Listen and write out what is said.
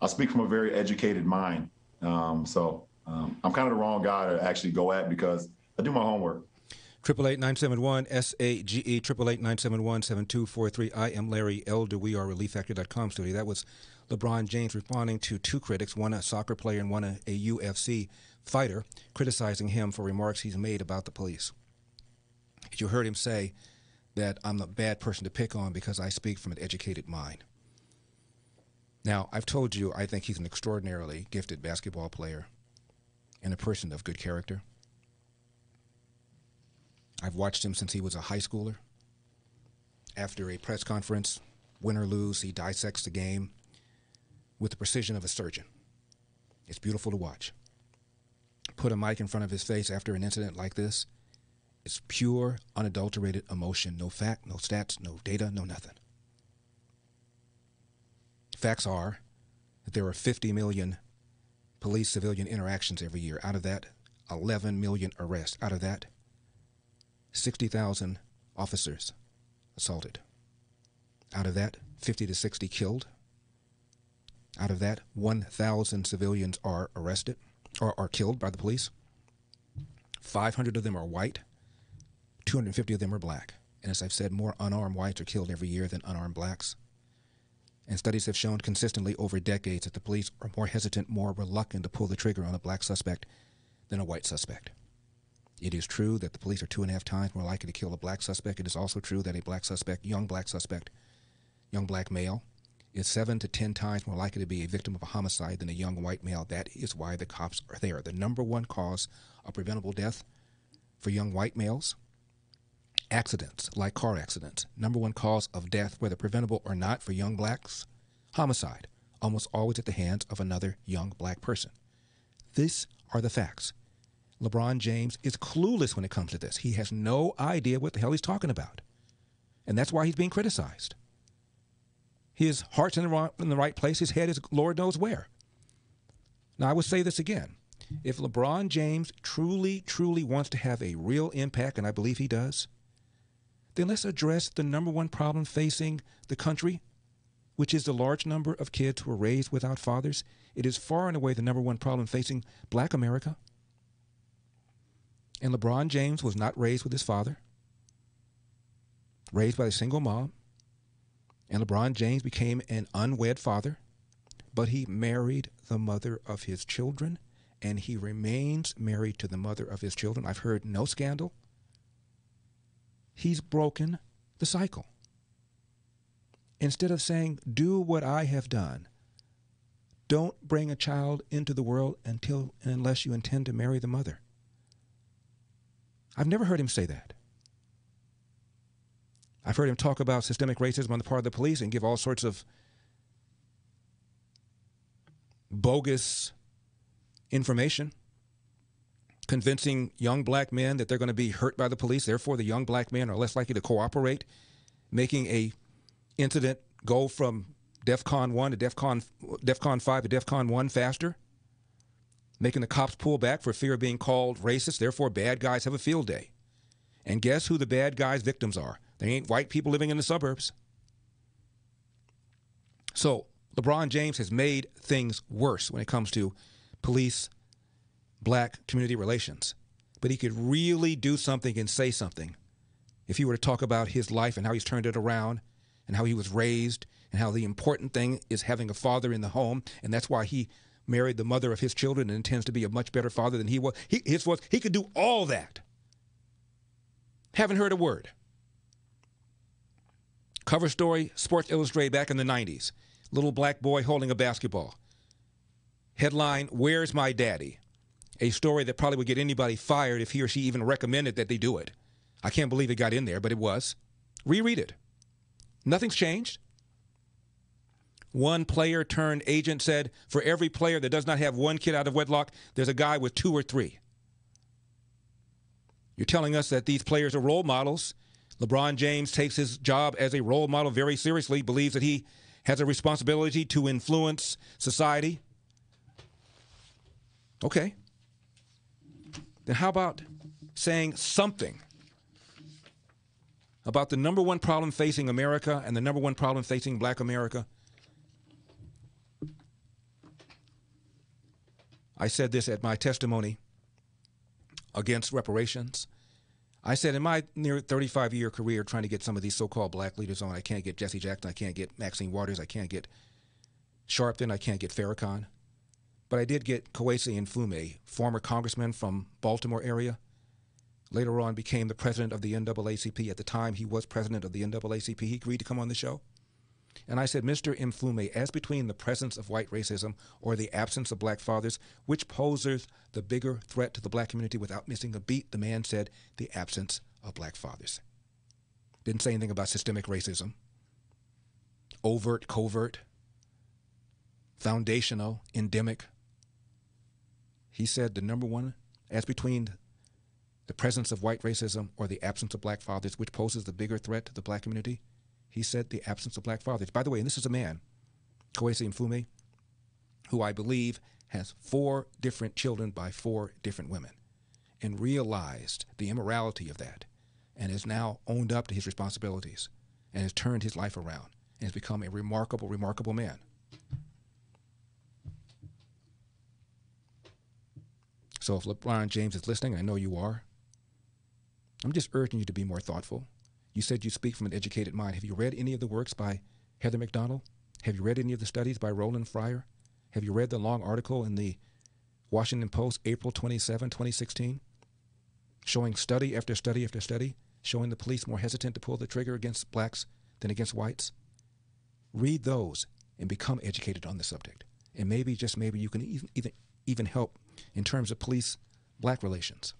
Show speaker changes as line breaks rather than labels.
I speak from a very educated mind. I'm kind of the wrong guy to actually go at because I do my homework.
888-971-SAGE, 888-971-7243. I am Larry Elder. We are ReliefFactor.com studio. That was LeBron James responding to two critics, one a soccer player and one a UFC fighter, criticizing him for remarks he's made about the police. You heard him say that I'm a bad person to pick on because I speak from an educated mind. Now, I've told you I think he's an extraordinarily gifted basketball player and a person of good character. I've watched him since he was a high schooler. After a press conference, win or lose, he dissects the game with the precision of a surgeon. It's beautiful to watch. Put a mic in front of his face after an incident like this. It's pure, unadulterated emotion. No fact, no stats, no data, no nothing. Facts are that there are 50 million police-civilian interactions every year. Out of that, 11 million arrests. Out of that, 60,000 officers assaulted. Out of that, 50 to 60 killed. Out of that, 1,000 civilians are arrested or are killed by the police. 500 of them are white. 250 of them are black. And as I've said, more unarmed whites are killed every year than unarmed blacks. And studies have shown consistently over decades that the police are more hesitant, more reluctant to pull the trigger on a black suspect than a white suspect. It is true that the police are 2.5 times more likely to kill a black suspect. It is also true that a black suspect, young black male, is 7 to 10 times more likely to be a victim of a homicide than a young white male. That is why the cops are there. The number one cause of preventable death for young white males, accidents like car accidents. Number one cause of death, whether preventable or not, for young blacks, homicide, almost always at the hands of another young black person. These are the facts. LeBron James is clueless when it comes to this. He has no idea what the hell he's talking about. And that's why he's being criticized. His heart's in the right place. His head is Lord knows where. Now, I would say this again. If LeBron James truly, truly wants to have a real impact, and I believe he does, then let's address the number one problem facing the country, which is the large number of kids who are raised without fathers. It is far and away the number one problem facing black America. And LeBron James was not raised with his father, raised by a single mom. And LeBron James became an unwed father, but he married the mother of his children, and he remains married to the mother of his children. I've heard no scandal. He's broken the cycle. Instead of saying, do what I have done, don't bring a child into the world unless you intend to marry the mother. I've never heard him say that. I've heard him talk about systemic racism on the part of the police and give all sorts of bogus information, convincing young black men that they're going to be hurt by the police. Therefore, the young black men are less likely to cooperate, making a incident go from DEFCON 1 to DEFCON 5 to DEFCON 1 faster, making the cops pull back for fear of being called racist. Therefore, bad guys have a field day. And guess who the bad guys' victims are? They ain't white people living in the suburbs. So LeBron James has made things worse when it comes to police, black community relations. But he could really do something and say something if he were to talk about his life and how he's turned it around and how he was raised and how the important thing is having a father in the home. And that's why he married the mother of his children and intends to be a much better father than he was. He could do all that. Haven't heard a word. Cover story, Sports Illustrated back in the 90s. Little black boy holding a basketball. Headline, Where's My Daddy? A story that probably would get anybody fired if he or she even recommended that they do it. I can't believe it got in there, but it was. Reread it. Nothing's changed. One player turned agent said, for every player that does not have one kid out of wedlock, there's a guy with 2 or 3. You're telling us that these players are role models. LeBron James takes his job as a role model very seriously, believes that he has a responsibility to influence society. Okay. Then how about saying something about the number one problem facing America and the number one problem facing black America? I said this at my testimony against reparations. I said in my near 35-year career trying to get some of these so-called black leaders on, I can't get Jesse Jackson, I can't get Maxine Waters, I can't get Sharpton, I can't get Farrakhan. But I did get Kwesi Mfume, former congressman from Baltimore area. Later on became the president of the NAACP. At the time he was president of the NAACP, he agreed to come on the show. And I said, Mr. Mfume, as between the presence of white racism or the absence of black fathers, which poses the bigger threat to the black community? Without missing a beat, the man said the absence of black fathers. Didn't say anything about systemic racism, overt, covert, foundational, endemic. He said the number one, as between the presence of white racism or the absence of black fathers, which poses the bigger threat to the black community? He said the absence of black fathers. By the way, and this is a man, Kwesi Mfume, who I believe has 4 different children by 4 different women, and realized the immorality of that, and has now owned up to his responsibilities, and has turned his life around, and has become a remarkable, remarkable man. So if LeBron James is listening, I know you are, I'm just urging you to be more thoughtful. You said you speak from an educated mind. Have you read any of the works by Heather McDonald? Have you read any of the studies by Roland Fryer? Have you read the long article in the Washington Post, April 27, 2016, showing study after study after study, showing the police more hesitant to pull the trigger against blacks than against whites? Read those and become educated on the subject. And maybe, just maybe, you can even help in terms of police-black relations.